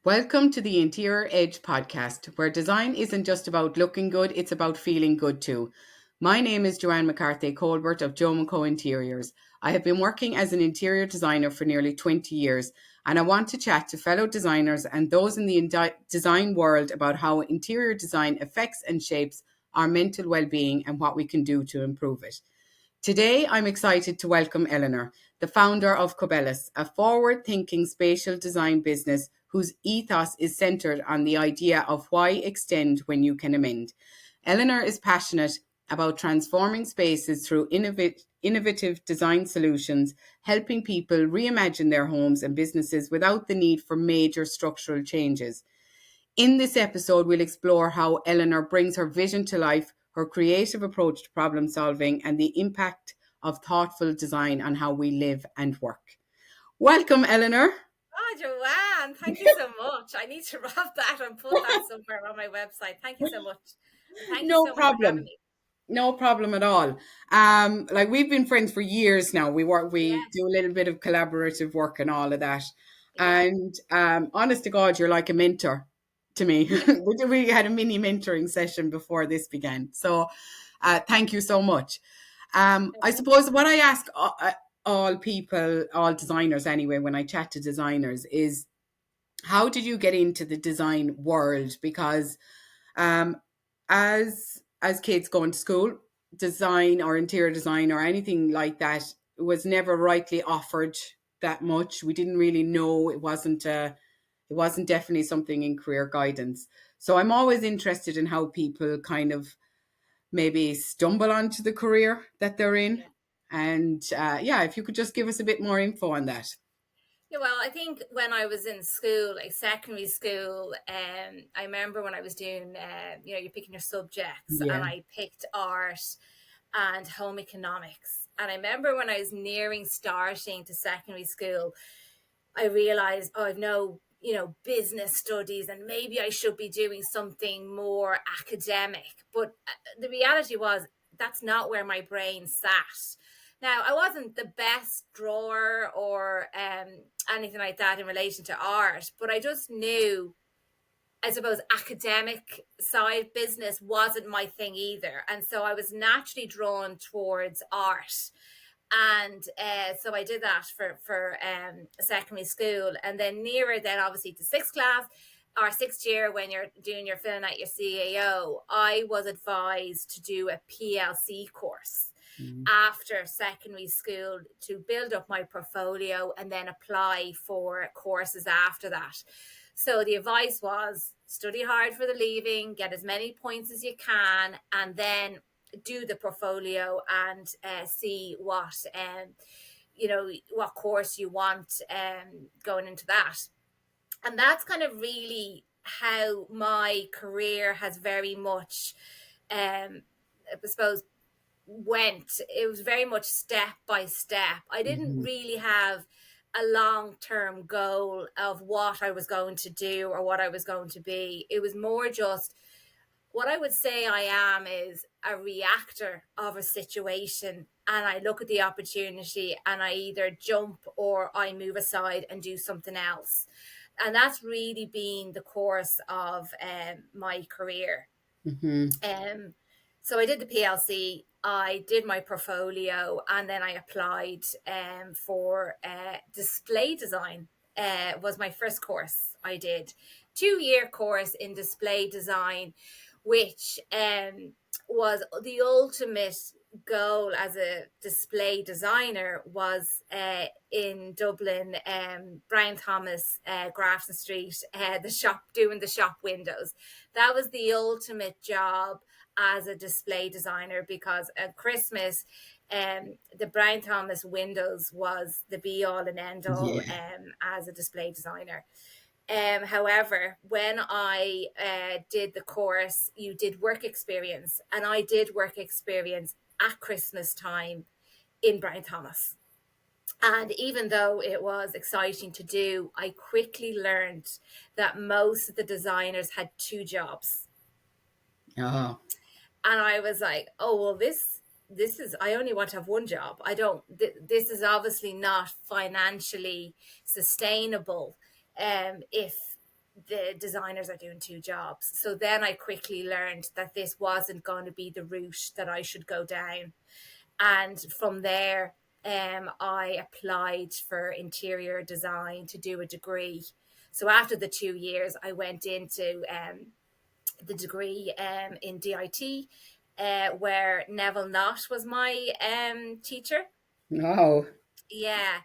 Welcome to the Interior Edge podcast, where design isn't just about looking good, it's about feeling good too. My name is Joanne McCarthy, Colbert of JoMcCo Interiors. I have been working as an interior designer for nearly 20 years, and I want to chat to fellow designers and those in the design world about how interior design affects and shapes our mental well-being and what we can do to improve it. Today, I'm excited to welcome Eleanor, the founder of Cobelis, a forward-thinking spatial design business whose ethos is centered on the idea of why extend when you can amend. Eleanor is passionate about transforming spaces through innovative design solutions, helping people reimagine their homes and businesses without the need for major structural changes. In this episode, we'll explore how Eleanor brings her vision to life, her creative approach to problem solving, and the impact of thoughtful design on how we live and work. Welcome, Eleanor. Oh, Joanne, thank you so much. I need to wrap that and put that somewhere on my website. Thank you so much. Thank you No so much for having problem. me. No problem at all. Like we've been friends for years now. We do Yes, a little bit of collaborative work and all of that. yeah. And honest to God, you're like a mentor to me. We had a mini mentoring session before this began. So thank you so much. I suppose what I ask all people, all designers anyway, when I chat to designers is how did you get into the design world? Because um, as kids going to school, design or interior design or anything like that was never rightly offered that much. We didn't really know it wasn't definitely something in career guidance. So I'm always interested in how people kind of maybe stumble onto the career that they're in. Yeah. And yeah, if you could just give us a bit more info on that. Yeah, well, I think when I was in school, like secondary school, I remember when I was doing, you're picking your subjects, and Yeah. I picked art and home economics. And I remember when I was nearing starting to secondary school, I realized, oh, I've no, business studies, and maybe I should be doing something more academic. But the reality was that's not where my brain sat. Now, I wasn't the best drawer or anything like that in relation to art, but I just knew, I suppose, academic side business wasn't my thing either. And so I was naturally drawn towards art. And so I did that for secondary school, and then nearer then obviously to sixth class or sixth year, when you're doing your filling out your CAO, I was advised to do a PLC course Mm. after secondary school to build up my portfolio and then apply for courses after that. So the advice was study hard for the leaving, get as many points as you can, and then do the portfolio and see what course you want going into that. And that's kind of really how my career has very much, I suppose, went. It was very much step by step. I didn't Mhm. really have a long term goal of what I was going to do or what I was going to be. It was more just, what I would say I am is a reactor of a situation, and I look at the opportunity and I either jump or I move aside and do something else. And that's really been the course of my career. Mhm. Um, so I did the PLC, I did my portfolio, and then I applied for display design. Was my first course I did. 2 year course in display design, which was the ultimate goal as a display designer, was in Dublin, Brian Thomas, Grafton Street, the shop, doing the shop windows. That was the ultimate job as a display designer, because at Christmas, the Brian Thomas windows was the be all and end all Yeah. as a display designer. However, when I did the course, you did work experience, and I did work experience at Christmas time in Brian Thomas. And even though it was exciting to do, I quickly learned that most of the designers had two jobs. Oh. And I was like, oh, well, this is, I only want to have one job. I don't, this is obviously not financially sustainable. If the designers are doing two jobs. So then I quickly learned that this wasn't going to be the route that I should go down. And from there, I applied for interior design to do a degree. So after the 2 years, I went into the degree in DIT, where Neville Knott was my teacher. Wow. Yeah.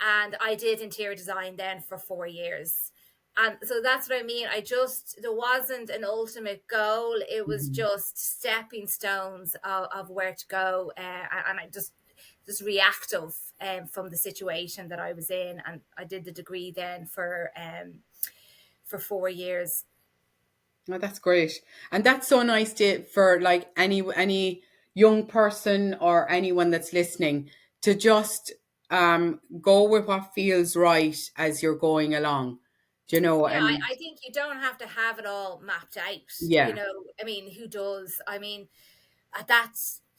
And I did interior design then for 4 years. And so that's what I mean. There wasn't an ultimate goal. It was Mhm. just stepping stones of where to go. And I just reactive from the situation that I was in. And I did the degree then for 4 years. Oh, that's great. And that's so nice to for like any young person or anyone that's listening to just go with what feels right as you're going along. Do you know? Yeah, And I think you don't have to have it all mapped out. yeah. I mean, who does? I mean, at that,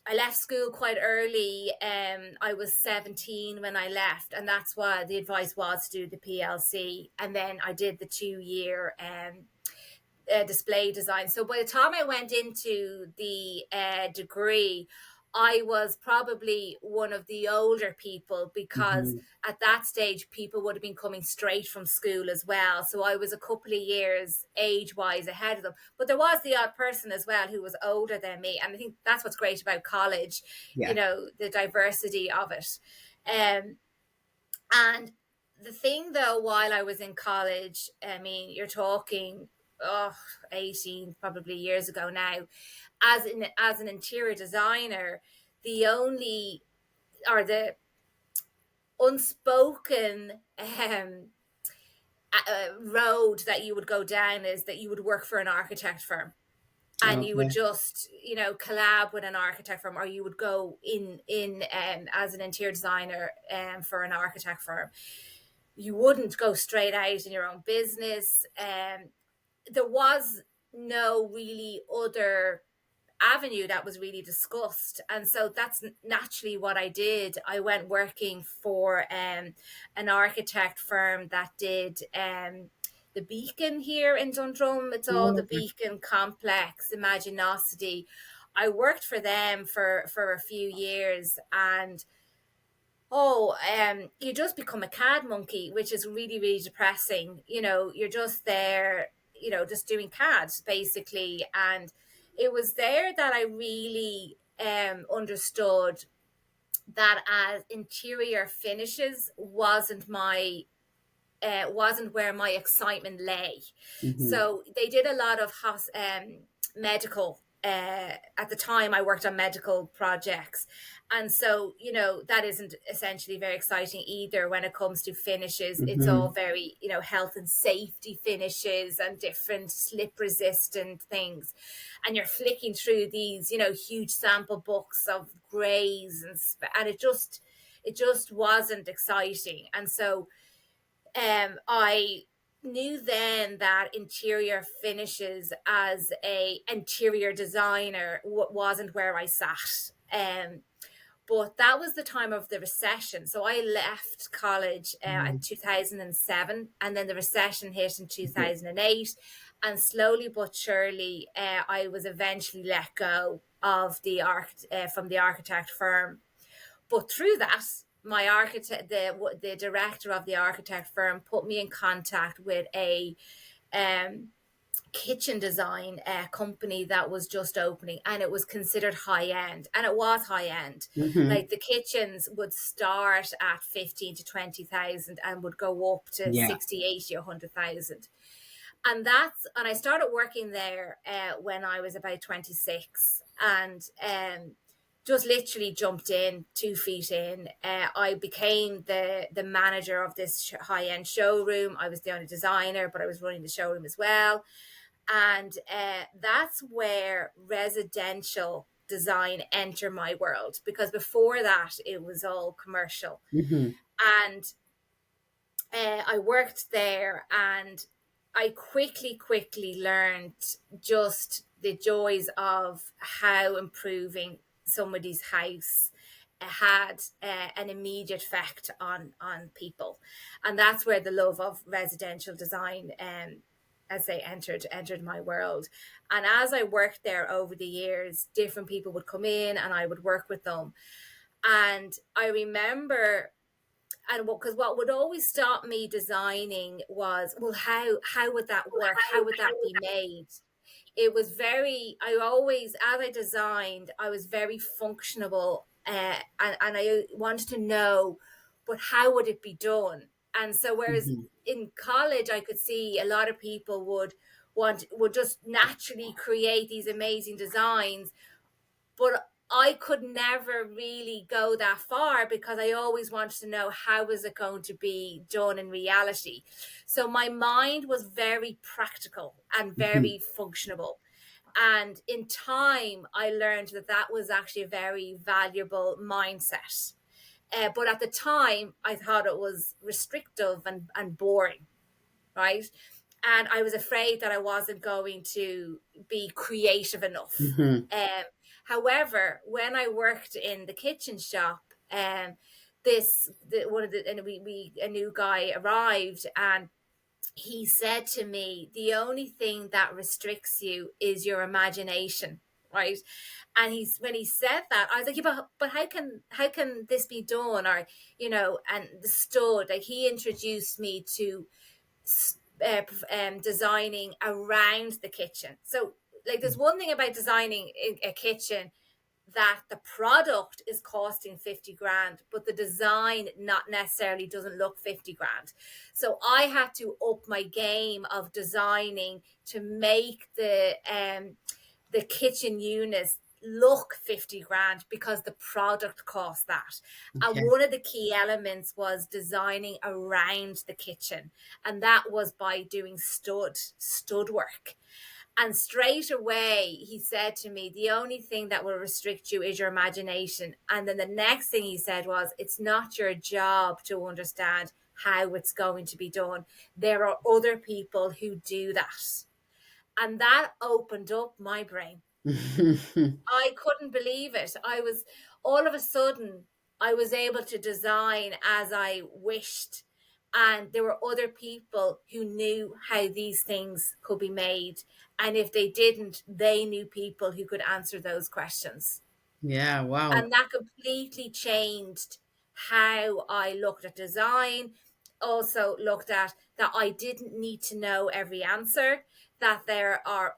I left school quite early. I was 17 when I left, and that's why the advice was to do the PLC. And then I did the 2 year display design. So by the time I went into the degree, I was probably one of the older people, because Hmm. at that stage people would have been coming straight from school as well. So I was a couple of years age wise ahead of them. But there was the odd person as well who was older than me. And I think that's what's great about college, Yeah. the diversity of it. Um, and the thing though, while I was in college, I mean, you're talking, 18 probably years ago now, as an interior designer, the only, or the unspoken road that you would go down is that you would work for an architect firm, and you would Okay. just collab with an architect firm, or you would go in as an interior designer for an architect firm. You wouldn't go straight out in your own business. There was no really other avenue that was really discussed, and so that's naturally what I did. I went working for an architect firm that did the Beacon here in Dundrum. It's all Oh, the okay. Beacon complex, Imaginosity. I worked for them for a few years, and you just become a CAD monkey, which is really, really depressing. You're just there, just doing CAD basically. And it was there that I really understood that as interior finishes wasn't where my excitement lay. Hmm. So they did a lot of medical. At the time, I worked on medical projects, and so that isn't essentially very exciting either. When it comes to finishes, it's all Hmm. very health and safety finishes and different slip resistant things, and you're flicking through these huge sample books of greys, and it just wasn't exciting. And so I knew then that interior finishes as a interior designer wasn't where I sat. But that was the time of the recession. So I left college in 2007, and then the recession hit in 2008. And slowly but surely, I was eventually let go of from the architect firm. But through that, my architect, the director of the architect firm, put me in contact with a um, kitchen design company that was just opening, and it was considered high end, and it was high end. Hmm. Like the kitchens would start at 15 to 20,000 and would go up to Yeah. 60, 80, 100,000. And I started working there when I was about 26, and just literally jumped in 2 feet in. I became the manager of this high end showroom. I was the only designer, but I was running the showroom as well. And that's where residential design entered my world, because before that it was all commercial. Hmm. And I worked there, and I quickly learned just the joys of how improving somebody's house had an immediate effect on people. And that's where the love of residential design as they entered my world. And as I worked there over the years, different people would come in and I would work with them. And I remember, and because what would always stop me designing was, well, how would that work? How would that be made? It was very, I always, as I designed, I was very functional, and I wanted to know, but how would it be done? And so, whereas Hmm. in college, I could see a lot of people would just naturally create these amazing designs, but I could never really go that far because I always wanted to know how was it going to be done in reality. So my mind was very practical and Hmm. very functional. And in time, I learned that that was actually a very valuable mindset. But at the time, I thought it was restrictive and boring, right? And I was afraid that I wasn't going to be creative enough. Hmm. Um, However, when I worked in the kitchen shop, one of the and we a new guy arrived, and he said to me, "The only thing that restricts you is your imagination." Right. And when he said that, I was like, yeah, but how can this be done? Or, and the stud, like, he introduced me to designing around the kitchen. So, like, there's one thing about designing a kitchen, that the product is costing 50 grand, but the design not necessarily doesn't look 50 grand. So I had to up my game of designing to make the kitchen units look 50 grand because the product cost that. And Okay. one of the key elements was designing around the kitchen, and that was by doing stud work. And straight away, he said to me, the only thing that will restrict you is your imagination. And then the next thing he said was, it's not your job to understand how it's going to be done. There are other people who do that. And that opened up my brain. I couldn't believe it. All of a sudden, I was able to design as I wished. And there were other people who knew how these things could be made. And if they didn't, they knew people who could answer those questions. Yeah, wow. And that completely changed how I looked at design. Also looked at that I didn't need to know every answer, that there are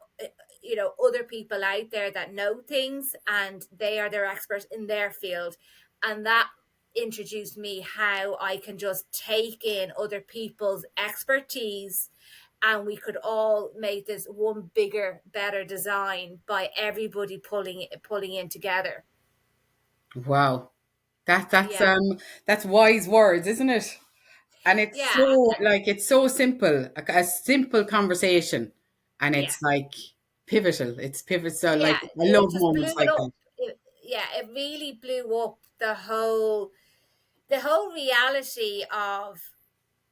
other people out there that know things and they are their experts in their field. And that introduced me how I can just take in other people's expertise, and we could all make this one bigger, better design by everybody pulling in together. Wow. That's Yeah. that's wise words, isn't it? And it's Yeah. so like it's so simple, a simple conversation, and Yeah. it's like pivotal. It's pivotal. Yeah. Like I It love just blew moments it like up. that. Yeah, it really blew up the whole reality of,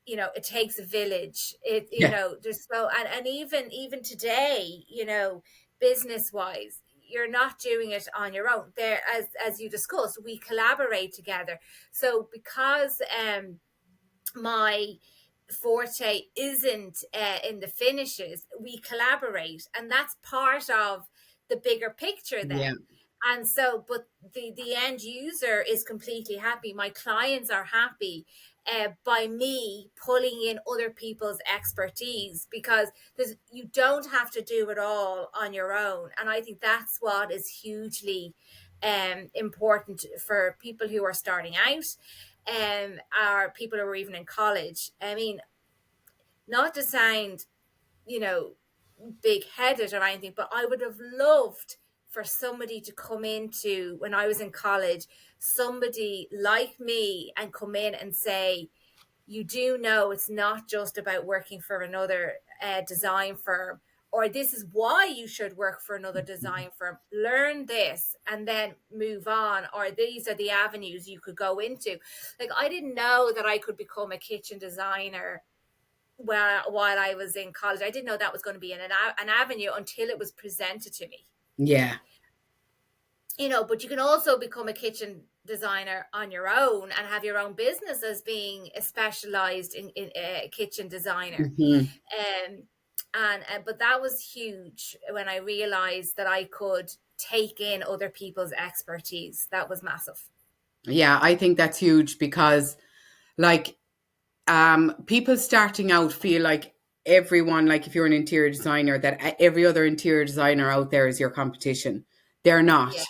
it takes a village. Yeah. There's and even today, business wise, you're not doing it on your own. There, as you discussed, we collaborate together. So because my forte isn't in the finishes, we collaborate, and that's part of the bigger picture Yeah. then. And so, but the end user is completely happy, my clients are happy, by me pulling in other people's expertise, because you don't have to do it all on your own. And I think that's what is hugely important for people who are starting out, are people who are even in college. I mean, not to sound, you know, big headed or anything, but I would have loved for somebody to come into, when I was in college, somebody like me, and come in and say, you do know it's not just about working for another design firm, or this is why you should work for another design firm. Learn this and then move on, or these are the avenues you could go into. Like, I didn't know that I could become a kitchen designer while I was in college. I didn't know that was going to be an avenue until it was presented to me. Yeah. But you can also become a kitchen designer on your own and have your own business as being a specialized in a kitchen designer. Hmm. Um, And but that was huge when I realized that I could take in other people's expertise. That was massive. Yeah, I think that's huge because, like, people starting out feel like everyone, like if you're an interior designer, that every other interior designer out there is your competition. They're not. Yeah.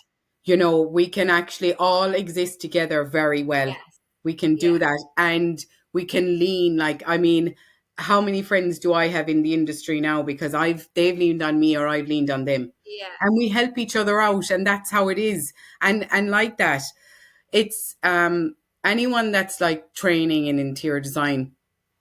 You know, we can actually all exist together very well. Yes. We can Yeah. do that, and we can lean. Like, I mean, how many friends do I have in the industry now because they've leaned on me or I've leaned on them, Yeah. and we help each other out, and that's how it is. And like that, it's anyone that's like training in interior design,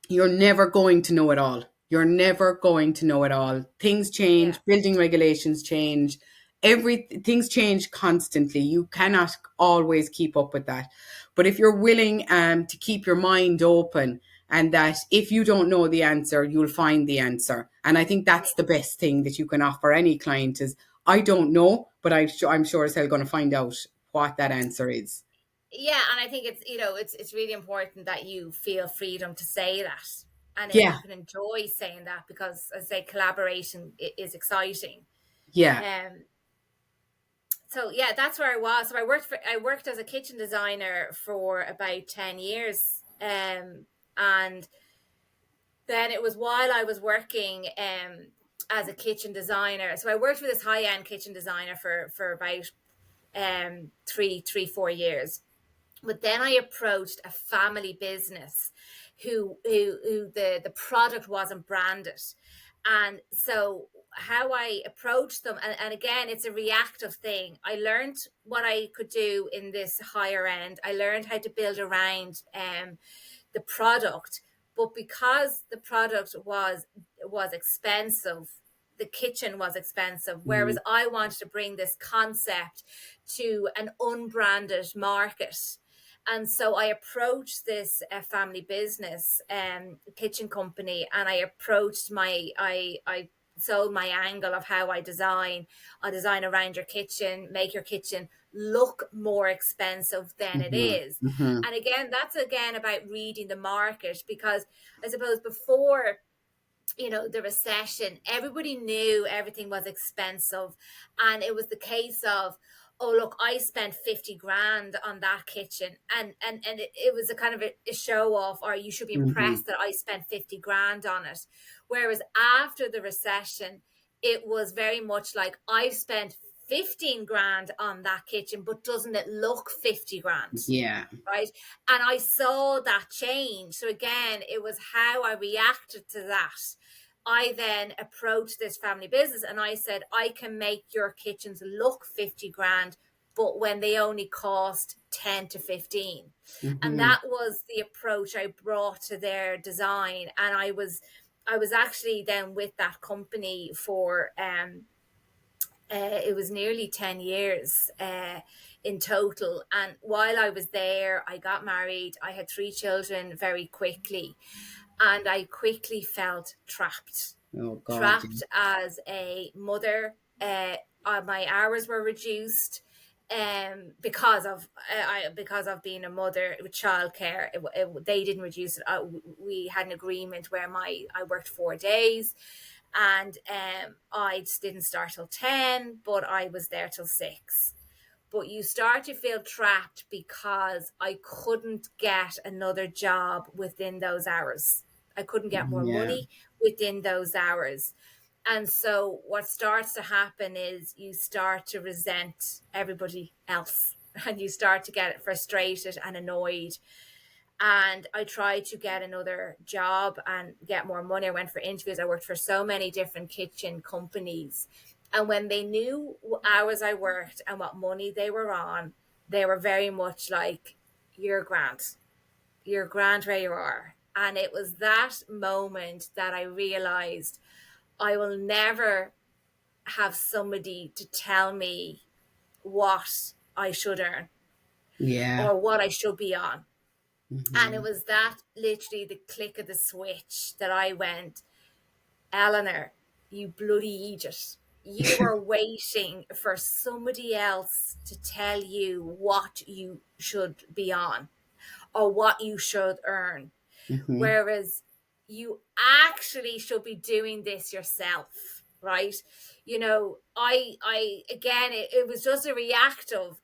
you're never going to know it all. You're never going to know it all. Things Yeah. change, building regulations change, things change constantly. You cannot always keep up with that. But if you're willing to keep your mind open, and that if you don't know the answer, you'll find the answer. And I think Yeah. that's the best thing that you can offer any client is, I don't know, but I'm sure as hell going to find out what that answer is. Yeah, and I think it's, it's really important that you feel freedom to say that, and then Yeah, you can enjoy saying that, because as I say, collaboration is exciting. yeah. Um so yeah, that's where I was. So I worked as a kitchen designer for about 10 years. And then it was while I was working as a kitchen designer. So I worked with this high-end kitchen designer for about 4 years. But then I approached a family business who the product wasn't branded. And so how I approached them, and again, it's a reactive thing. I learned what I could do in this higher end. I learned how to build around the product. But because the product was expensive, the kitchen was expensive, whereas Mm, I wanted to bring this concept to an unbranded market. And so I approached this family business kitchen company, and I sold my angle of how I design around your kitchen, make your kitchen look more expensive than it mhm, is. mhm, And again, that's again about reading the market, because I suppose before, the recession, everybody knew everything was expensive. And it was the case of, oh look, I spent 50 grand on that kitchen, and it was a kind of a show off, or you should be mhm. impressed that I spent 50 grand on it. Whereas after the recession, it was very much like, I've spent 15 grand on that kitchen, but doesn't it look 50 grand? Yeah. Right. And I saw that change. So again, it was how I reacted to that. I then approached this family business and I said, I can make your kitchens look 50 grand, but when they only cost 10 to 15. And Mhm. that was the approach I brought to their design. And I was actually then with that company for it was nearly 10 years in total. And while I was there, I got married. I had 3 children very quickly. And I quickly felt trapped. Oh God. Trapped as a mother. My hours were reduced because of being a mother with childcare. They didn't reduce it. We had an agreement where I worked 4 days, and I didn't start till 10, but I was there till 6. But you start to feel trapped because I couldn't get another job within those hours. I couldn't get more Yeah. money within those hours. And so what starts to happen is you start to resent everybody else, and you start to get frustrated and annoyed. And I tried to get another job and get more money. I went for interviews. I worked for so many different kitchen companies. And when they knew what hours I worked and what money they were on, they were very much like, you're grand. You're grand where you are. And it was that moment that I realized I will never have somebody to tell me what I should earn Yeah. or what I should be on. And it Mhm. was that literally the click of the switch that I went, Eleanor, you bloody idiot. You are waiting for somebody else to tell you what you should be on or what you should earn. Mhm. Whereas you actually should be doing this yourself, right? I again, it was just a reactive.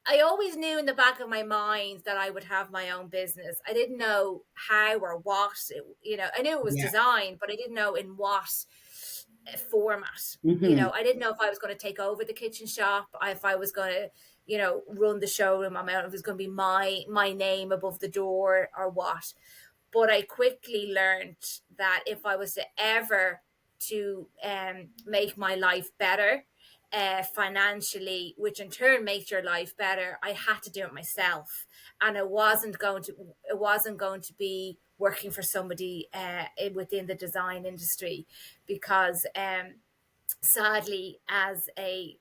I always knew in the back of my mind that I would have my own business. I didn't know how or what. I knew it was Yeah. design, but I didn't know in what format. Mm-hmm. I didn't know if I was going to take over the kitchen shop, if I was going to, run the showroom. If it was going to be my name above the door or what. But I quickly learned that if I was to ever to make my life better financially, which in turn makes your life better, I had to do it myself, and it wasn't going to be working for somebody within the design industry, because sadly, as a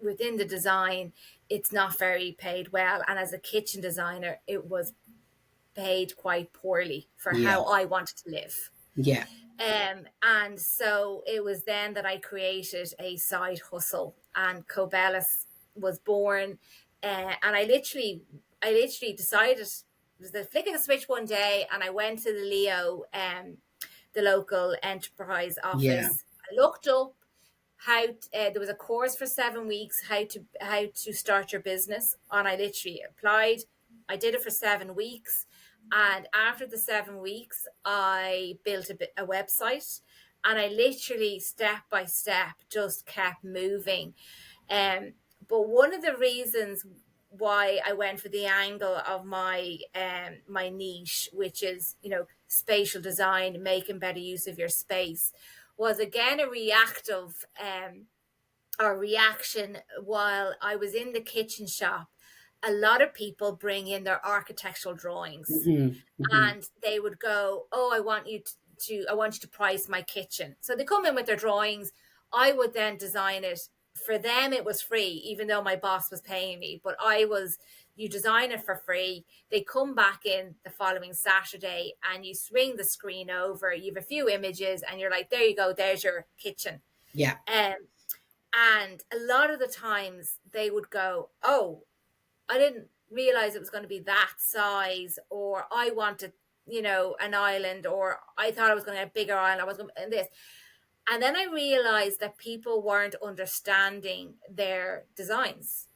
within the design, it's not very paid well, and as a kitchen designer, it was paid quite poorly for Yeah. how I wanted to live. Yeah. And so it was then that I created a side hustle, and Cobelis was born. And I literally decided, it was the flick of the switch one day, and I went to the Leo, the local enterprise Yeah. office. I looked up how there was a course for 7 weeks, how to start your business, and I literally applied. I did it for 7 weeks, and after the 7 weeks, I built a website, and I literally step by step just kept moving. Um, but one of the reasons why I went for the angle of my niche, which is spatial design, making better use of your space, was again a reactive or reaction. While I was in the kitchen shop, a lot of people bring in their architectural drawings, Mm-hmm. Mm-hmm. and they would go, "Oh, I want you to price my kitchen." So they come in with their drawings. I would then design it. For them, it was free, even though my boss was paying me. But you design it for free. They come back in the following Saturday, and you swing the screen over. You have a few images, and you're like, "There you go. There's your kitchen." Yeah. And a lot of the times they would go, "Oh, I didn't realize it was going to be that size," or "I wanted, an island," or "I thought I was going to have a bigger island. I was going to and this." And then I realized that people weren't understanding their designs,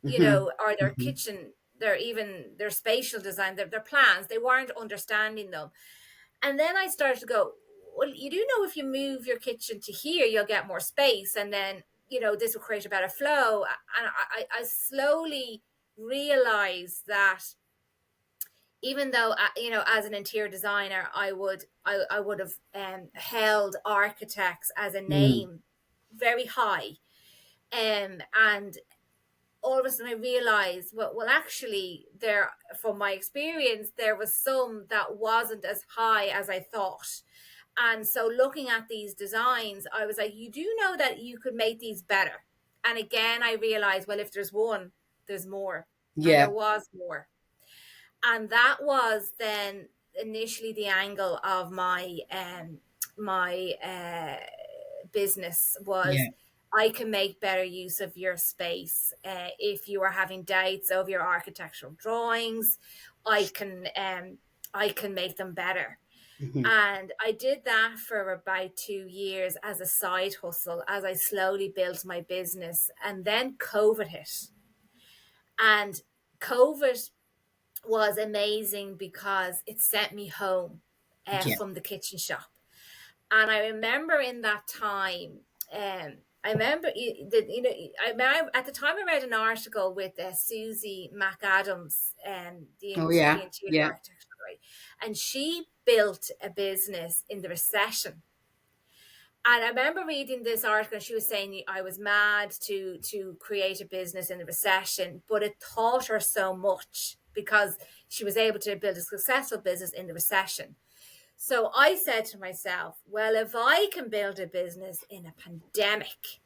Mm-hmm. or their Mm-hmm. kitchen, their spatial design, their plans. They weren't understanding them. And then I started to go, "Well, you do know if you move your kitchen to here, you'll get more space. And then, this will create a better flow." And I slowly realized that even though, as an interior designer, I would have held architects as a Mm. name very high. And all of a sudden I realized, well, actually, from my experience, there was some that wasn't as high as I thought. And so looking at these designs, I was like, you do know that you could make these better. And again, I realized, well, if there's one, there's more. And Yeah. there was more. And that was then initially the angle of my business was, Yeah. I can make better use of your space. If you are having doubts of your architectural drawings, I can I can make them better. Mm-hmm. And I did that for about 2 years as a side hustle, as I slowly built my business. And then COVID hit. And COVID was amazing because it sent me home Yeah. from the kitchen shop. And I remember in that time, I remember that at the time I read an article with Susie McAdams, Oh the yeah. interior Yeah. architect, right? And she built a business in the recession. And I remember reading this article, and she was saying I was mad to create a business in the recession, but it taught her so much because she was able to build a successful business in the recession. So I said to myself, well, if I can build a business in a pandemic,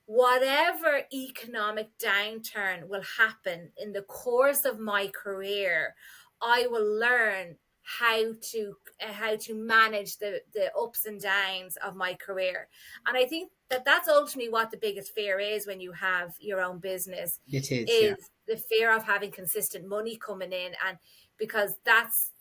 whatever economic downturn will happen in the course of my career, I will learn how to manage the ups and downs of my career. And I think that that's ultimately what the biggest fear is when you have your own business, It is. Yeah. is the fear of having consistent money coming in. And because that's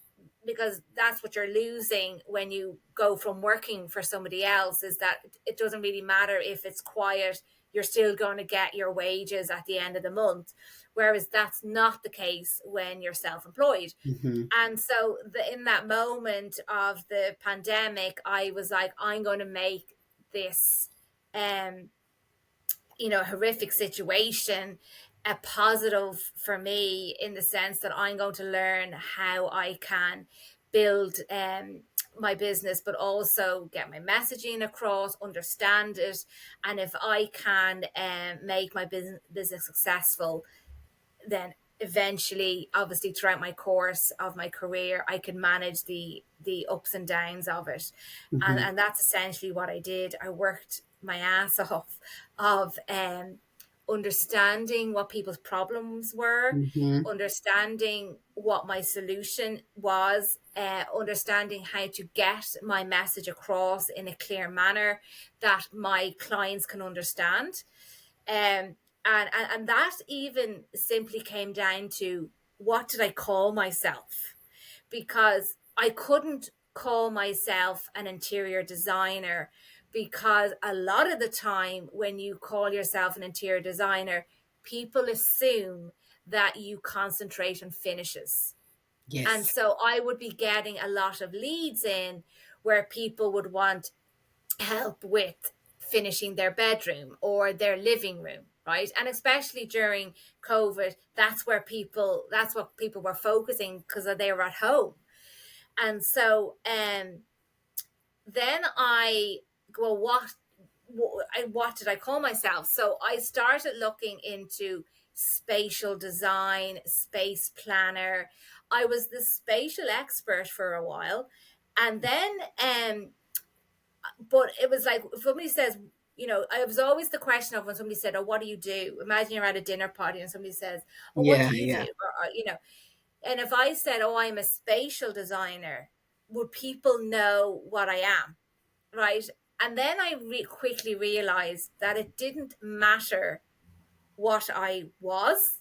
because that's what you're losing when you go from working for somebody else, is that it doesn't really matter if it's quiet, you're still going to get your wages at the end of the month. Whereas that's not the case when you're self-employed. Mm-hmm. And so in that moment of the pandemic, I was like, I'm going to make this horrific situation a positive for me, in the sense that I'm going to learn how I can build my business, but also get my messaging across, understand it. And if I can make my business successful, then eventually, obviously throughout my course of my career, I could manage the ups and downs of it. Mm-hmm. And that's essentially what I did. I worked my ass off of understanding what people's problems were, Mm-hmm. understanding what my solution was, understanding how to get my message across in a clear manner that my clients can understand. And that even simply came down to, what did I call myself? Because I couldn't call myself an interior designer, because a lot of the time when you call yourself an interior designer, people assume that you concentrate on finishes. And Yes. so I would be getting a lot of leads in where people would want help with finishing their bedroom or their living room, right? And especially during COVID, that's what people were focusing, because they were at home. And so then I go, what did I call myself? So I started looking into spatial design, space planner. I was the spatial expert for a while. And then but it was like, if somebody says, it was always the question of, when somebody said, "Oh, what do you do?" Imagine you're at a dinner party and somebody says, "Oh, what Yeah, do you do?" yeah. And if I said, "Oh, I'm a spatial designer," would people know what I am? Right. And then I quickly realized that it didn't matter what I was,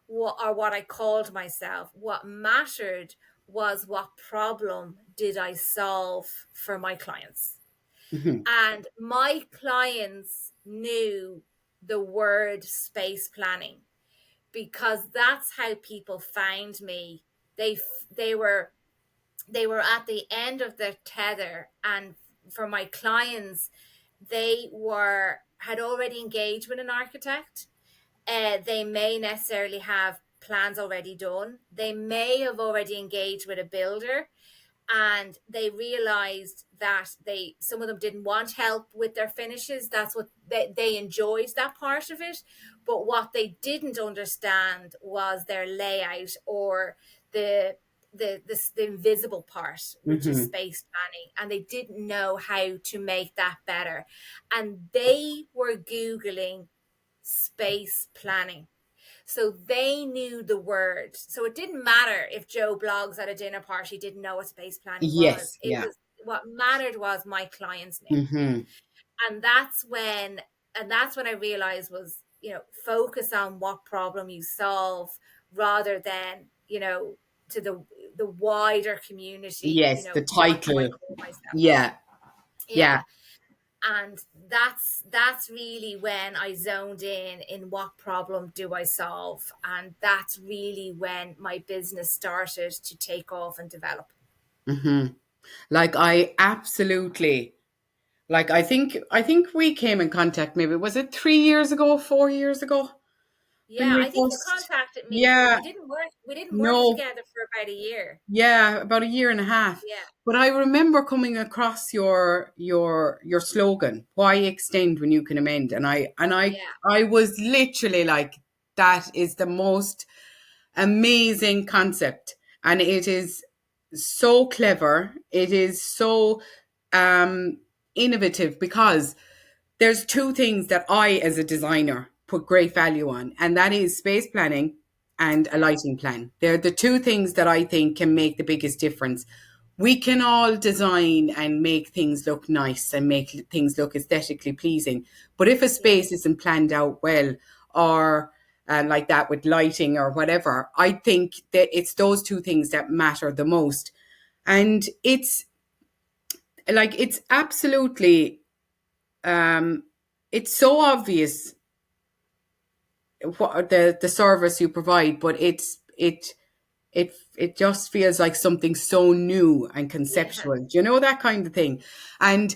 or what I called myself. What mattered was, what problem did I solve for my clients? Mm-hmm. And my clients knew the word space planning, because that's how people found me. They they were they were at the end of their tether, and for my clients, they were had already engaged with an architect. They may necessarily have plans already done. They may have already engaged with a builder, and they realized that some of them didn't want help with their finishes. That's what they enjoyed, that part of it. But what they didn't understand was their layout, or the the invisible part, which is Mm-hmm. space planning, and they didn't know how to make that better. And they were Googling space planning. So they knew the word. So it didn't matter if Joe Blogs at a dinner party didn't know what space planning was. Yes, It yeah. was, what mattered was my clients knew. Mm-hmm. And that's when I realized was, focus on what problem you solve, rather than, to the wider community, Yes, the what do I title. call myself? Yeah, yeah. Yeah. And that's really when I zoned in what problem do I solve, and that's really when my business started to take off and develop. Mm-hmm. Like I absolutely like I think we came in contact, maybe was it 3 years ago, 4 years ago, when Yeah, we I think you first. contacted me, but Yeah, we didn't work no, together for about a year. yeah, about a year and a half. Yeah, But I remember coming across your slogan, "Why extend when you can amend?" And yeah, I was literally like, that is the most amazing concept, and it is so clever. It is so um innovative, because there's two things that I, as a designer, put great value on, and that is space planning and a yeah, lighting plan. They're the two things that I think can make the biggest difference. We can all design and make things look nice and make things look aesthetically pleasing, but if a yeah, space isn't planned out well, or like that with lighting or whatever, I think that it's those two things that matter the most. And it's like, it's absolutely, it's so obvious what the service you provide, but it just feels like something so new and Yeah. conceptual. Do you know, that kind of thing? And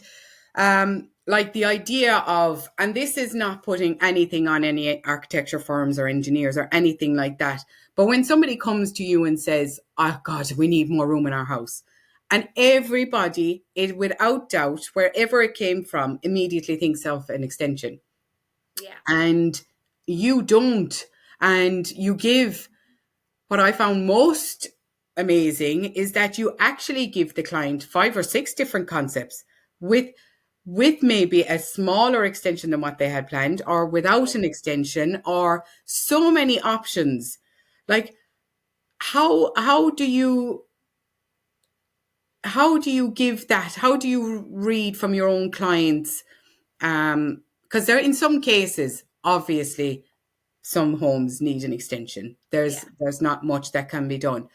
like the idea of, and this is not putting anything on any architecture firms or engineers or anything like that, but when somebody comes to you and says, "Oh God, we need more room in our house," and everybody, it without doubt, wherever it came from, immediately thinks of an extension, Yeah. and you don't, and you give, what I found most amazing is that you actually give the client 5 or 6 different concepts with maybe a smaller extension than what they had planned, or without an extension, or so many options. Like, how do you, give that, how do you read from your own clients, because there, in some cases, obviously some homes need an extension. Yeah. There's not much that can be done.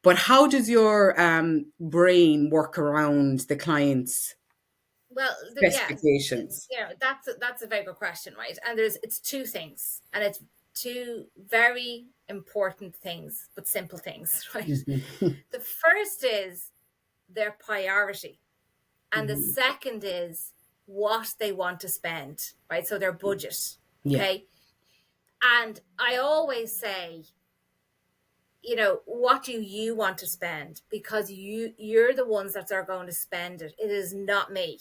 But how does your brain work around the client's Well, specifications? that's a very good question, right? And it's two things, and it's two very important things, but simple things, right? Mhm. The first is their priority, and the Mhm. second is what they want to spend, right? So their budget, Yeah. okay? And I always say, what do you want to spend? Because you're the ones that are going to spend it. It is not me.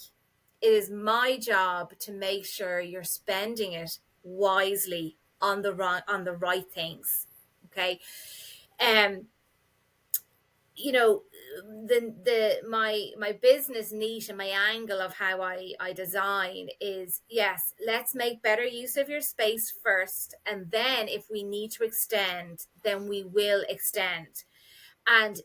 It is my job to make sure you're spending it wisely on the right things. Okay. Um, you know, my business niche and my angle of how I design is, yes, let's make better use of your space first, and then if we need to extend, then we will extend. And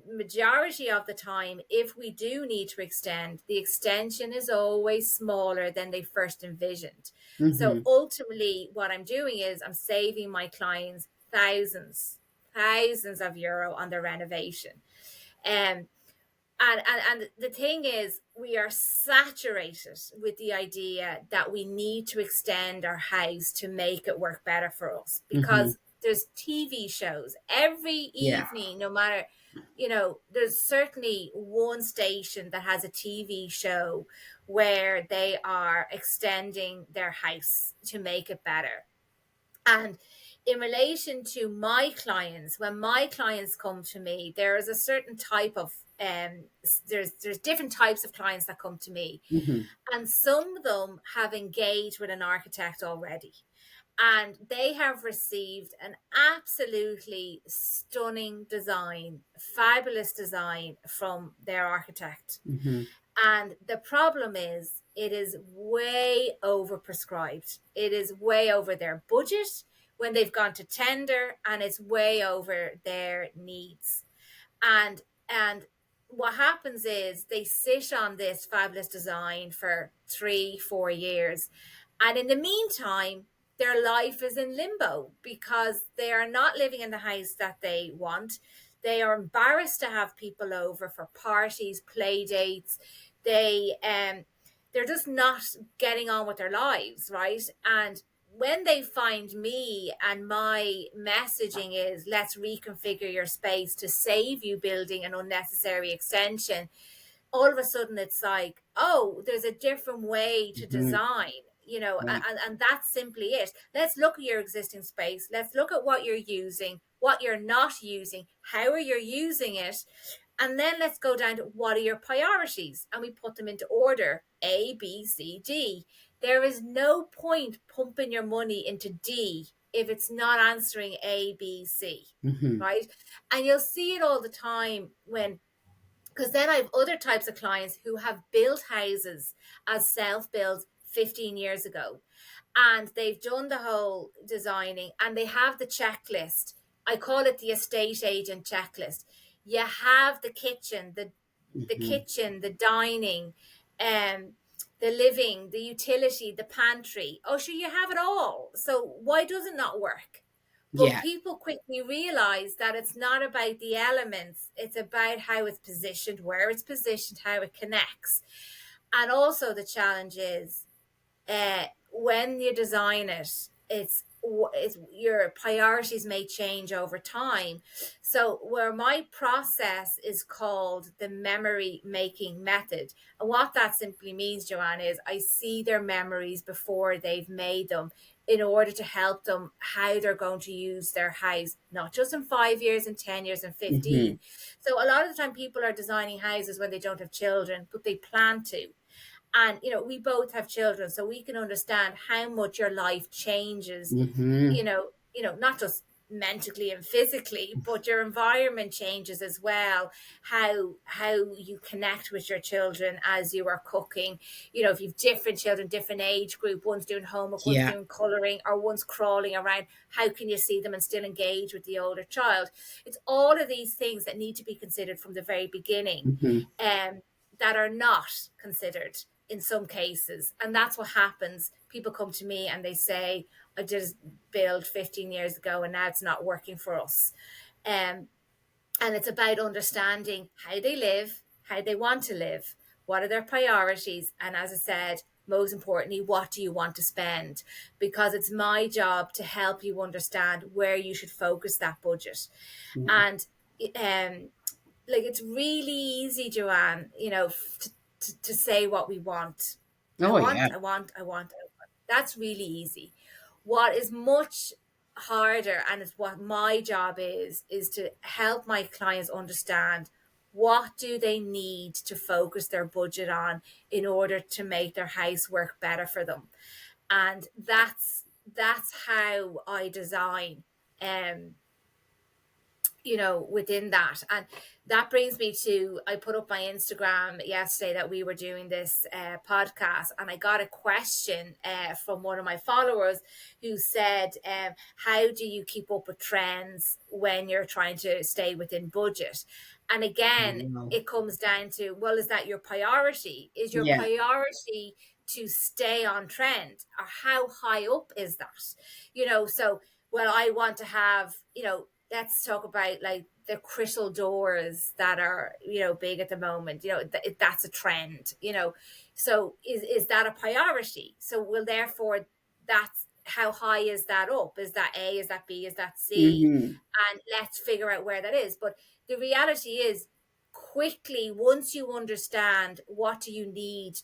majority of the time, if we do need to extend, the extension is always smaller than they first envisioned. So Hmm. ultimately, what I'm doing is I'm saving my clients thousands of euro on their renovation. Um, and the thing is, we are saturated with the idea that we need to extend our house to make it work better for us, Hmm. because there's TV shows every Yeah. evening, no matter, there's certainly one station that has a TV show where they are extending their house to make it better. And in relation to my clients, when my clients come to me, there is a certain type of there's different types of clients that come to me, Hmm. and some of them have engaged with an architect already, and they have received an absolutely stunning design, fabulous design from their architect. Hmm. And the problem is, it is way overprescribed. It is way over their budget when they've gone to tender, and it's way over their needs. And what happens is they sit on this fabulous design for 3 4 years, and in the meantime their life is in limbo because they are not living in the house that they want. They are embarrassed to have people over for parties, play dates. They're just not getting on with their lives, right? And when they find me and my messaging is, let's reconfigure your space to save you building an unnecessary extension, all of a sudden it's like, oh, there's a different way to Hmm. design, Yeah. and that's simply it. Let's look at your existing space. Let's look at what you're using, what you're not using, how are you using it, and then let's go down to what are your priorities, and we put them into order: A, B, C, D. There is no point pumping your money into D if it's not answering A, B, C, Hmm. right? And you'll see it all the time when, because then I have other types of clients who have built houses as self builds 15 years ago, and they've done the whole designing and they have the checklist. I call it the estate agent checklist. You have the Hmm. kitchen, the dining, um, the living, the utility, the pantry. Oh, sure, you have it all. So why does it not work? But Yeah. people quickly realize that it's not about the elements, it's about how it's positioned, where it's positioned, how it connects. And also, the challenge is when you design it, it's your priorities may change over time. So where my process is called the memory making method, and what that simply means, Joanne, is I see their memories before they've made them, in order to help them how they're going to use their house, not just in 5 years and 10 years and Mm-hmm. 15. So a lot of the time people are designing houses when they don't have children, but they plan to. And we both have children, so we can understand how much your life changes, Mm-hmm. not just mentally and physically, but your environment changes as well. How you connect with your children as you are cooking. If you've different children, different age group, one's doing homework, one's Yeah. doing coloring, or one's crawling around, how can you see them and still engage with the older child? It's all of these things that need to be considered from the very beginning, Mm-hmm. that are not considered in some cases. And that's what happens. People come to me and they say, I did a build 15 years ago and now it's not working for us. Um, and it's about understanding how they live, how they want to live, what are their priorities. And as I said, most importantly, what do you want to spend? Because it's my job to help you understand where you should focus that budget. Yeah. And like, it's really easy, Joanne, to say what we want. I Oh, yeah. want, I want, I want, I want. That's really easy. What is much harder, and it's what my job is to help my clients understand what do they need to focus their budget on in order to make their house work better for them. And that's how I design. Um, within that. And that brings me to, I put up my Instagram yesterday that we were doing this podcast, and I got a question from one of my followers who said, how do you keep up with trends when you're trying to stay within budget? And again, Wow. it comes down to, well, is that your priority? Is your Yeah. priority to stay on trend, or how high up is that? So, well, I want to have, let's talk about like the crystal doors that are big at the moment. That's a trend. So is that a priority? So, well, therefore, that's how high is that up? Is that A? Is that B? Is that C? Mm-hmm. And let's figure out where that is. But the reality is, quickly, once you understand what do you need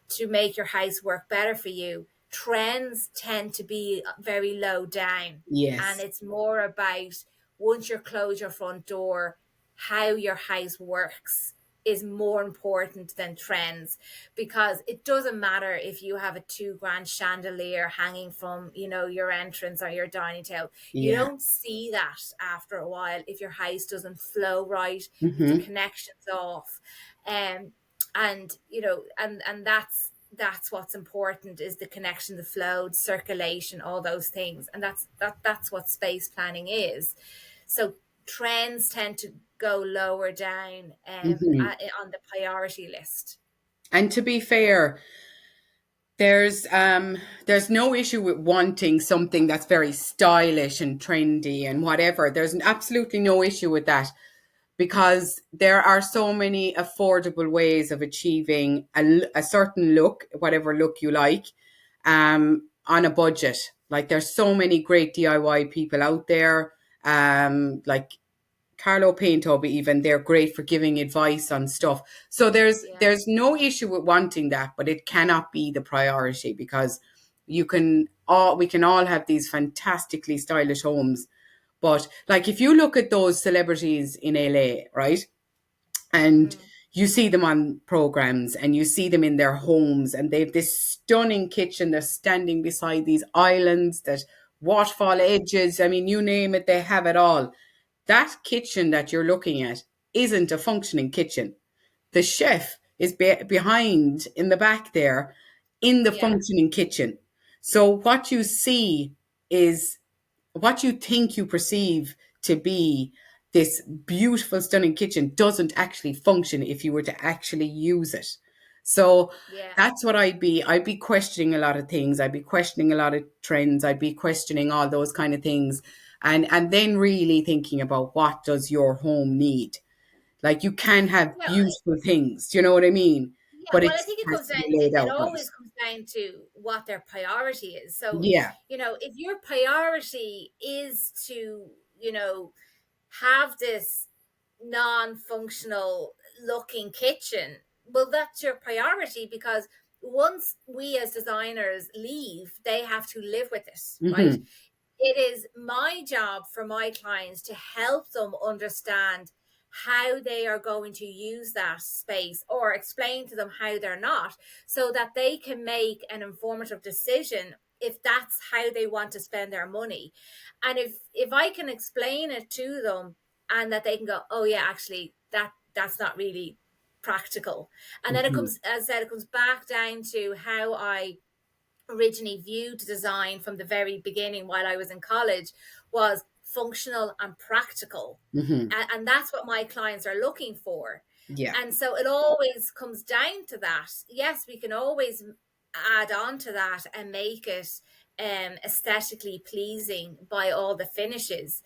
to make your house work better for you, trends tend to be very low down. And Yes. it's more about, once you close your front door, how your house works is more important than trends. Because it doesn't matter if you have a 2 grand chandelier hanging from your entrance or your dining table. You Yeah. don't see that after a while if your house doesn't flow right, if the Mm-hmm. connection's off. And that's what's important, is the connection, the flow, the circulation, all those things. And that's what space planning is. So trends tend to go lower down Mm-hmm. on the priority list. And to be fair, there's no issue with wanting something that's very stylish and trendy and whatever. There's absolutely no issue with that, because there are so many affordable ways of achieving a certain look, whatever look you like, on a budget. Like, there's so many great DIY people out there, like Carlo Painthub, even, they're great for giving advice on stuff. So Yeah. there's no issue with wanting that, but it cannot be the priority, because we can all have these fantastically stylish homes. But like, if you look at those celebrities in LA, right? And Mm. you see them on programs and you see them in their homes, and they've this stunning kitchen. They're standing beside these islands, that waterfall edges. I mean, you name it, they have it all. That kitchen that you're looking at isn't a functioning kitchen. The chef is behind in the back there, in the Yeah. functioning kitchen. So what you see is what you think you perceive to be this beautiful, stunning kitchen doesn't actually function if you were to actually use it. So Yeah. that's what I'd be questioning a lot of things. I'd be questioning a lot of trends. I'd be questioning all those kind of things. And then really thinking about, what does your home need? Like, you can have Yeah. beautiful things, do you know what I mean? Yeah, But it well, I think it has comes to down. be laid It out right. always comes down to what their priority is. So, Yeah. if your priority is to, have this non-functional looking kitchen, well, that's your priority, because once we as designers leave, they have to live with it, right? Mm-hmm. It is my job for my clients to help them understand how they are going to use that space, or explain to them how they're not, so that they can make an informative decision if that's how they want to spend their money. And if I can explain it to them, and that they can go, oh yeah, actually that's not really practical. And then it Mm-hmm. comes, as I said, it comes back down to how I originally viewed design from the very beginning while I was in college, was functional and practical. Mm-hmm. And that's what my clients are looking for. Yeah. And so it always comes down to that. Yes, we can always add on to that and make it aesthetically pleasing by all the finishes,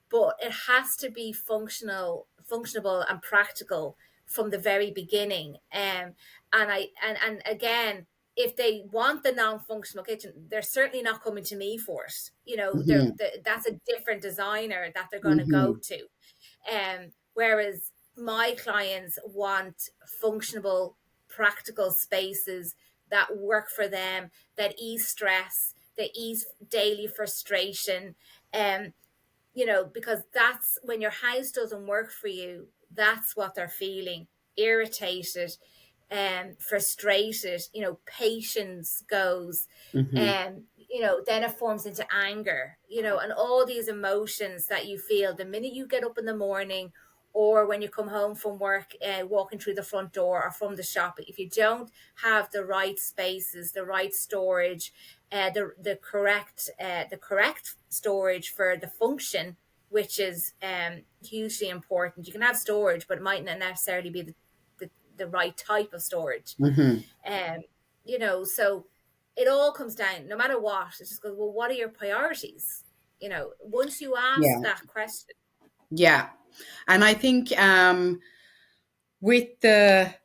but it has to be functional and practical from the very beginning. And again, if they want the non-functional kitchen, they're certainly not coming to me for it. Mm-hmm. That's a different designer that they're going to Mm-hmm. go to. Whereas my clients want functional, practical spaces that work for them, that ease stress, that ease daily frustration. Um, because that's when your house doesn't work for you, that's what they're feeling: irritated, frustrated, patience goes, Mm-hmm. then it forms into anger, and all these emotions that you feel the minute you get up in the morning, or when you come home from work, walking through the front door or from the shop. If you don't have the right spaces, the right storage, the correct storage for the function, which is hugely important. You can have storage, but it might not necessarily be the right type of storage. Mm-hmm. Um, so it all comes down, no matter what, it just goes, well, what are your priorities? Once you ask Yeah. that question. Yeah. And I think with the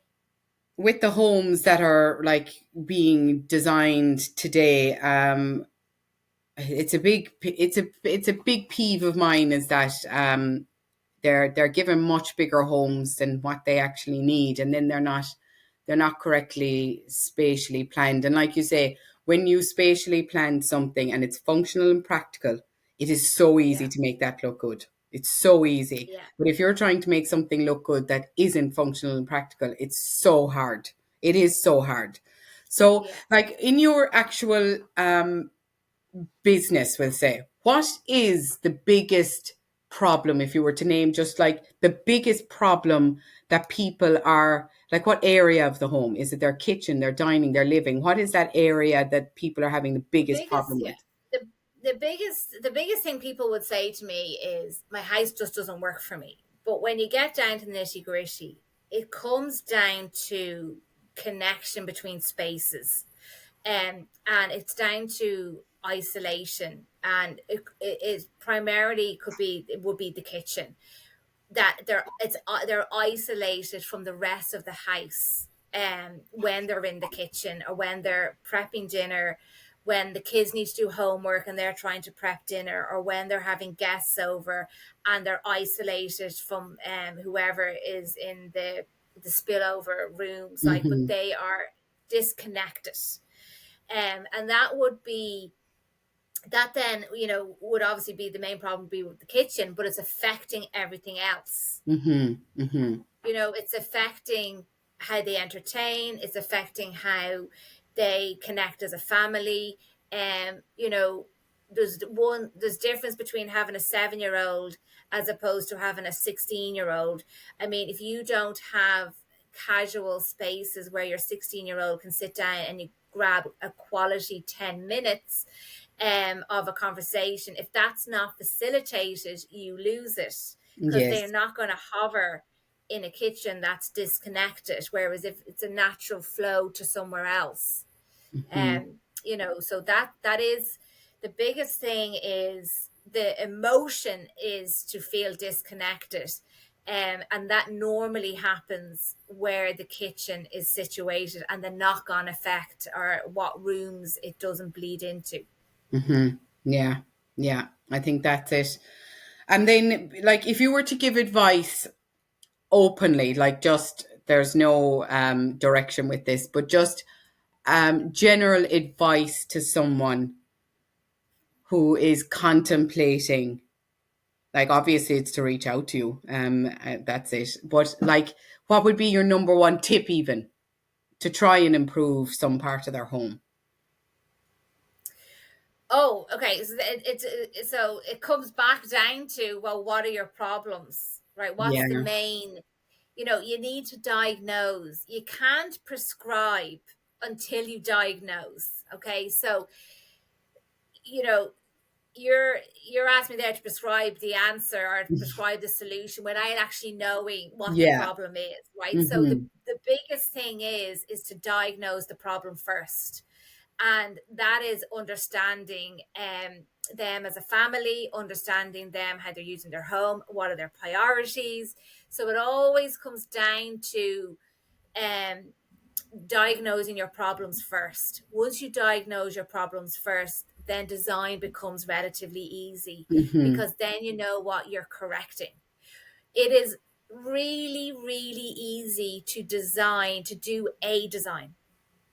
with the homes that are like being designed today, it's a big peeve of mine, is that they're given much bigger homes than what they actually need, and then they're not correctly spatially planned. And like you say, when you spatially plan something and it's functional and practical, it is so easy Yeah, to make that look good. It's so easy. yeah, But if you're trying to make something look good that isn't functional and practical, it's so hard. It is so hard. So, yeah. like, in your actual business, we'll say, what is the biggest problem, if you were to name just like the biggest problem that people are like, what area of the home? Is it their kitchen, their dining, their living? What is that area that people are having the The biggest biggest, problem yeah, with? the biggest thing people would say to me is, my house just doesn't work for me. But when you get down to the nitty gritty, it comes down to connection between spaces, and it's down to isolation, and it primarily would be the kitchen, that they're isolated from the rest of the house, when they're in the kitchen, or when they're prepping dinner, when the kids need to do homework and they're trying to prep dinner, or when they're having guests over and they're isolated from whoever is in the spillover rooms, like, but Mm-hmm. they are disconnected. And that would be that then, would obviously be the main problem, be with the kitchen, but it's affecting everything else. Mm-hmm. Mm-hmm. It's affecting how they entertain, it's affecting how they connect as a family. There's difference between having a 7-year old as opposed to having a 16-year old. I mean, if you don't have casual spaces where your 16-year old can sit down and you grab a quality 10 minutes of a conversation, if that's not facilitated, you lose it, because they're Yes. not going to hover in a kitchen that's disconnected, whereas if it's a natural flow to somewhere else. Hmm. So that is the biggest thing, is the emotion is to feel disconnected. And that normally happens where the kitchen is situated, and the knock-on effect, or what rooms it doesn't bleed into. Hmm. Yeah. Yeah. I think that's it. And then, like, if you were to give advice openly, like, just there's no direction with this, but just general advice to someone who is contemplating, like, obviously it's to reach out to you, that's it, but like, what would be your number one tip, even to try and improve some part of their home? Oh, okay. So it comes back down to, well, what are your problems, right? What's the Yeah. main? You need to diagnose. You can't prescribe until you diagnose. Okay, so you know you're asking me there to prescribe the answer or to prescribe the solution without actually knowing what the Yeah. problem is, right? So the Hmm. the biggest thing is to diagnose the problem first, and that is understanding them as a family, understanding them, how they're using their home, what are their priorities. So it always comes down to um diagnosing your problems first. Once you diagnose your problems first, then design becomes relatively easy, Hmm. because then you know what you're correcting. It is really, really easy to design, to do a design.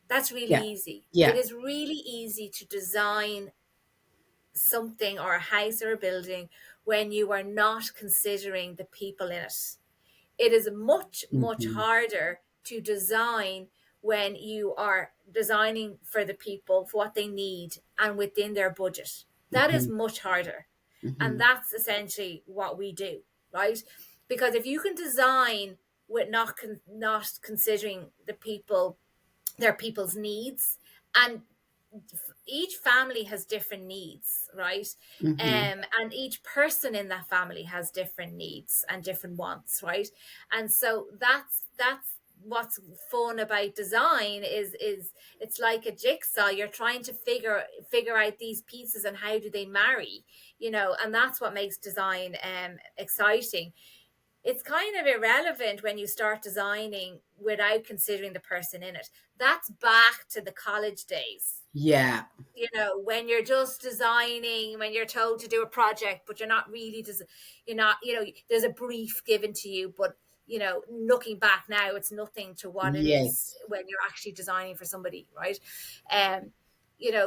That's really Yeah. easy. It Yeah. is really easy to design something, or a house or a building, when you are not considering the people in it. It is much, much Hmm. harder to design when you are designing for the people, for what they need, and within their budget. That is Hmm. much harder. And Hmm. that's essentially what we do, right? Because if you can design with not considering the people, their people's needs, and each family has different needs, right? Hmm. And each person in that family has different needs and different wants, right? And so that's what's fun about design, is it's like a jigsaw. You're trying to figure out these pieces and how do they marry, and that's what makes design exciting. It's kind of irrelevant when you start designing without considering the person in it. That's back to the college days. Yeah. When you're just designing, when you're told to do a project, but you're not really, you're not, there's a brief given to you, but looking back now, it's nothing to what it is Yes. when you're actually designing for somebody, right? um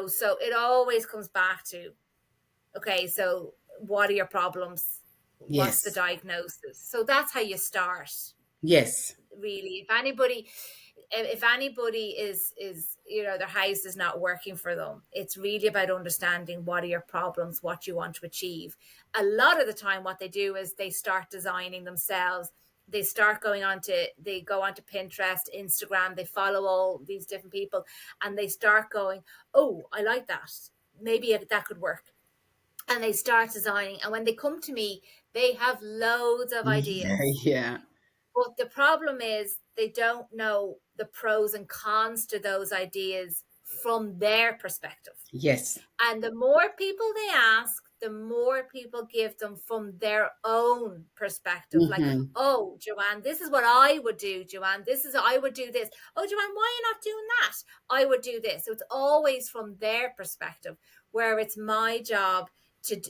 so it always comes back to, okay, so what are your problems? What's the Yes. diagnosis? So that's how you start, Yes. really. If anybody is their house is not working for them, it's really about understanding what are your problems, what you want to achieve. A lot of the time what they do is they start designing themselves. They go onto Pinterest, Instagram, they follow all these different people, and they start going, oh, I like that, maybe that could work. And they start designing, and when they come to me, they have loads of Yeah. ideas. Yeah. But the problem is they don't know the pros and cons to those ideas from their perspective. Yes. And the more people they ask, the more people give them from their own perspective. Like, Hmm. oh, Joanne, this is what I would do. Joanne, I would do this. Oh, Joanne, why are you not doing that? I would do this. So it's always from their perspective, where it's my job to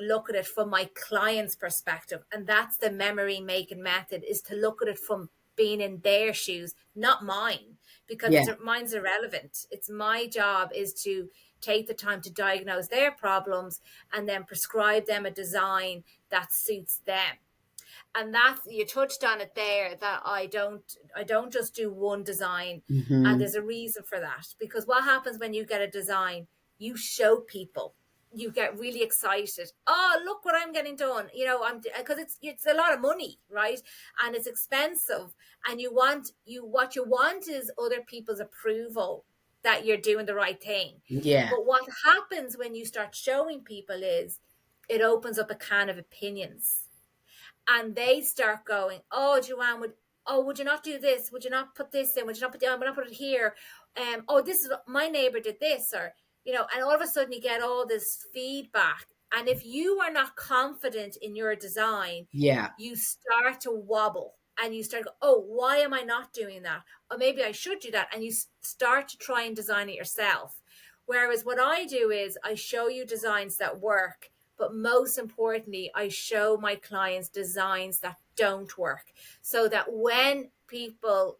look at it from my client's perspective. And that's the memory making method, is to look at it from being in their shoes, not mine, because Yeah. mine's irrelevant. It's my job is to take the time to diagnose their problems and then prescribe them a design that suits them. And that's, you touched on it there, that I don't just do one design. And Hmm. there's a reason for that, because what happens when you get a design, you show people, you get really excited. Oh, look what I'm getting done. I'm because it's a lot of money, right? And it's expensive. And what you want is other people's approval that you're doing the right thing. Yeah. But what happens when you start showing people is, it opens up a can of opinions. and they start going, oh, Joanne, would you not do this? Would you not put this in? Would you not put it here? Oh, this is my neighbor did this, or and all of a sudden you get all this feedback. And if you are not confident in your design, you start to wobble and you start to go, oh, why am I not doing that? Or maybe I should do that. And you start to try and design it yourself. Whereas what I do is I show you designs that work, but most importantly, I show my clients designs that don't work, so that when people,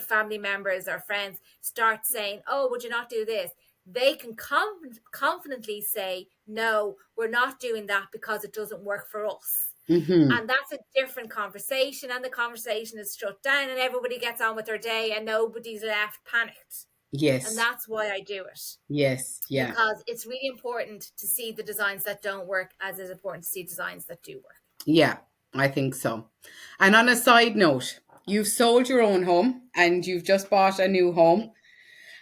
family members or friends, start saying, oh, would you not do this? They can confidently say, no, we're not doing that because it doesn't work for us. And that's a different conversation, and the conversation is shut down and everybody gets on with their day and nobody's left panicked. Yes. And that's why I do it. Yes. Yeah. Because it's really important to see the designs that don't work as it's important to see designs that do work. Yeah, I think so. And on a side note, you've sold your own home and you've just bought a new home.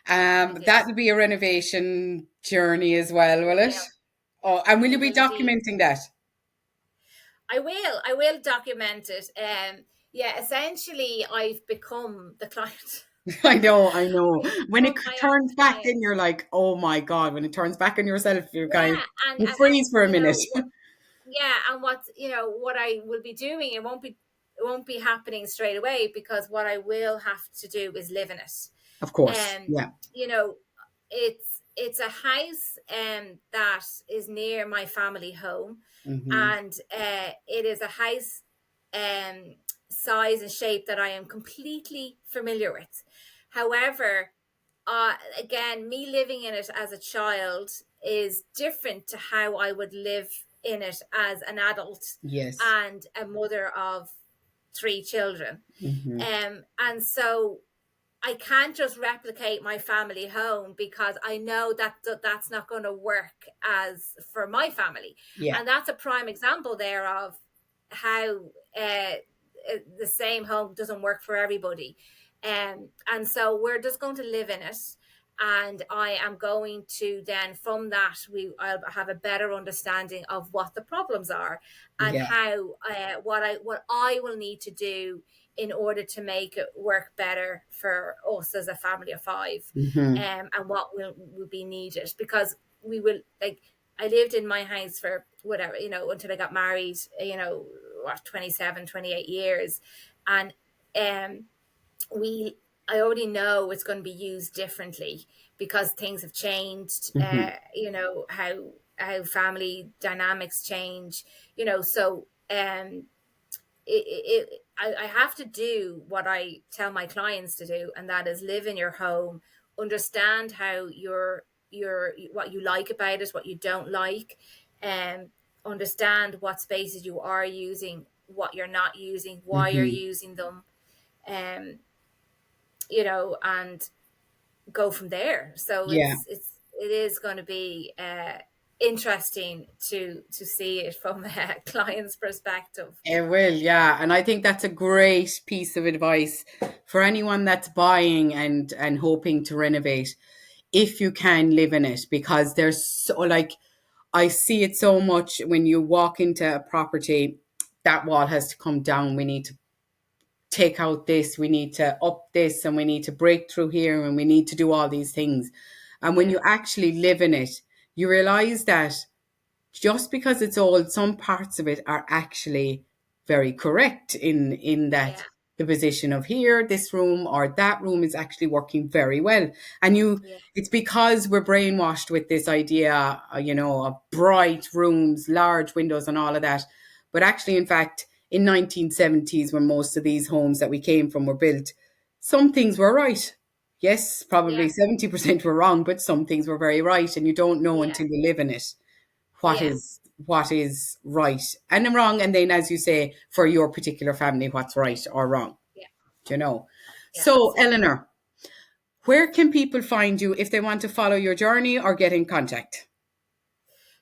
That'll be a renovation journey as well, will it? Oh, and will you be documenting that? I will document it. Essentially I've become the client. I know. When it turns back in, you're like, oh my God, when it turns back on yourself, you're you freeze for a minute. And what I will be doing, it won't be happening straight away, because what I will have to do is live in it. Of course. It's a house that is near my family home. And it is a house size and shape that I am completely familiar with. However, again, me living in it as a child is different to how I would live in it as an adult. Yes. And a mother of 3 children. And so I can't just replicate my family home, because I know that that's not going to work as for my family. And that's a prime example there of how the same home doesn't work for everybody. And so we're just going to live in it. And I am going to then, from that, I'll have a better understanding of what the problems are and how what I will need to do in order to make it work better for us as a family of 5, and what will be needed. Because we will, I lived in my house for whatever, until I got married, 27, 28 years. And I already know it's going to be used differently, because things have changed, how family dynamics change, so I have to do what I tell my clients to do, and that is live in your home, understand how what you like about it, what you don't like, understand what spaces you are using, what you're not using, why you're using them, and go from there. So it is going to be interesting to see it from a client's perspective. It will, yeah. And I think that's a great piece of advice for anyone that's buying and hoping to renovate, if you can live in it, because there's so, I see it so much when you walk into a property, that wall has to come down. We need to take out this, we need to up this, and we need to break through here, and we need to do all these things. And when you actually live in it, you realize that just because it's old, some parts of it are actually very correct in that the position of here, this room or that room is actually working very well. And it's because we're brainwashed with this idea, of bright rooms, large windows and all of that. But actually, in fact, in 1970s, when most of these homes that we came from were built, some things were right. Yes, probably 70% were wrong, but some things were very right. And you don't know until you live in it what is right and wrong. And then, as you say, for your particular family, what's right or wrong. So, Eleanor, where can people find you if they want to follow your journey or get in contact?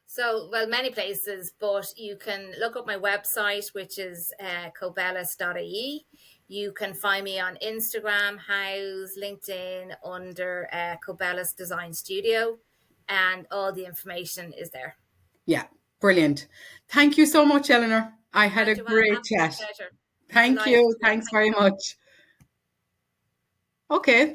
So, well, many places, but you can look up my website, which is cobelis.ie. You can find me on Instagram, House, LinkedIn under Cobelis Design Studio, and all the information is there. Yeah, brilliant. Thank you so much, Eleanor. I had And a Joanne, great absolute chat. pleasure. Thank Delighted you. to. Thanks Thanks very so much. much. Okay.